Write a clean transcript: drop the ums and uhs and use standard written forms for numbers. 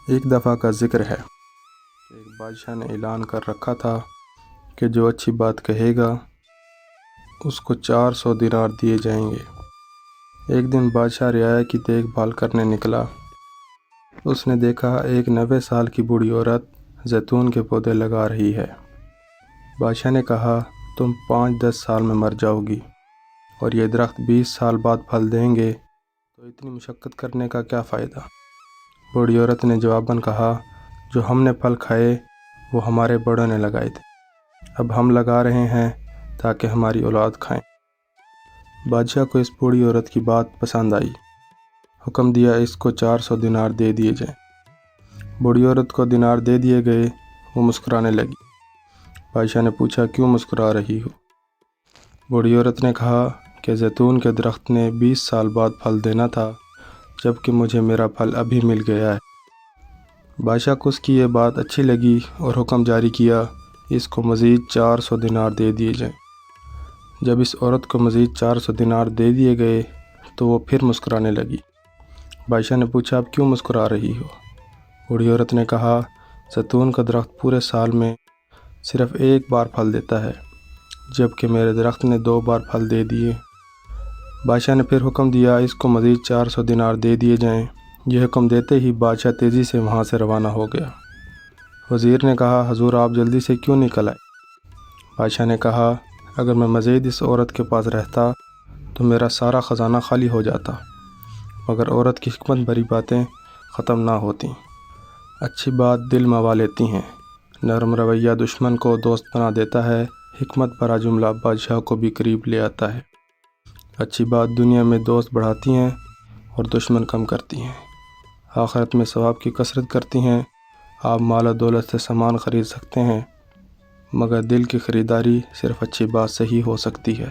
ایک دفعہ کا ذکر ہے کہ ایک بادشاہ نے اعلان کر رکھا تھا کہ جو اچھی بات کہے گا اس کو 400 دینار دیے جائیں گے۔ ایک دن بادشاہ رعایا کی دیکھ بھال کرنے نکلا۔ اس نے دیکھا ایک 90 سال کی بوڑھی عورت زیتون کے پودے لگا رہی ہے۔ بادشاہ نے کہا، تم 5-10 سال میں مر جاؤ گی اور یہ درخت 20 سال بعد پھل دیں گے، تو اتنی مشقت کرنے کا کیا فائدہ؟ بوڑھی عورت نے جواباً کہا، جو ہم نے پھل کھائے وہ ہمارے بڑوں نے لگائے تھے، اب ہم لگا رہے ہیں تاکہ ہماری اولاد کھائیں۔ بادشاہ کو اس بوڑھی عورت کی بات پسند آئی۔ حکم دیا اس کو 400 دینار دے دیے جائیں۔ بوڑھی عورت کو دینار دے دیے گئے، وہ مسکرانے لگی۔ بادشاہ نے پوچھا، کیوں مسکرا رہی ہو؟ بوڑھی عورت نے کہا کہ زیتون کے درخت نے 20 سال بعد پھل دینا تھا، جبکہ مجھے میرا پھل ابھی مل گیا ہے۔ بادشاہ کو اس کی یہ بات اچھی لگی اور حکم جاری کیا، اس کو مزید 400 دینار دے دیے جائیں۔ جب اس عورت کو مزید 400 دینار دے دیے گئے تو وہ پھر مسکرانے لگی۔ بادشاہ نے پوچھا، اب کیوں مسکرا رہی ہو؟ بوڑھی عورت نے کہا، زیتون کا درخت پورے سال میں صرف ایک بار پھل دیتا ہے، جبکہ میرے درخت نے 2 بار پھل دے دیے۔ بادشاہ نے پھر حکم دیا، اس کو مزید 400 دینار دے دیے جائیں۔ یہ حکم دیتے ہی بادشاہ تیزی سے وہاں سے روانہ ہو گیا۔ وزیر نے کہا، حضور آپ جلدی سے کیوں نکل آئے؟ بادشاہ نے کہا، اگر میں مزید اس عورت کے پاس رہتا تو میرا سارا خزانہ خالی ہو جاتا، مگر عورت کی حکمت بھری باتیں ختم نہ ہوتیں۔ اچھی بات دل موا لیتی ہیں، نرم رویہ دشمن کو دوست بنا دیتا ہے، حکمت بھرا جملہ بادشاہ کو بھی قریب لے آتا ہے۔ اچھی بات دنیا میں دوست بڑھاتی ہیں اور دشمن کم کرتی ہیں، آخرت میں ثواب کی کثرت کرتی ہیں۔ آپ مال و دولت سے سامان خرید سکتے ہیں، مگر دل کی خریداری صرف اچھی بات سے ہی ہو سکتی ہے۔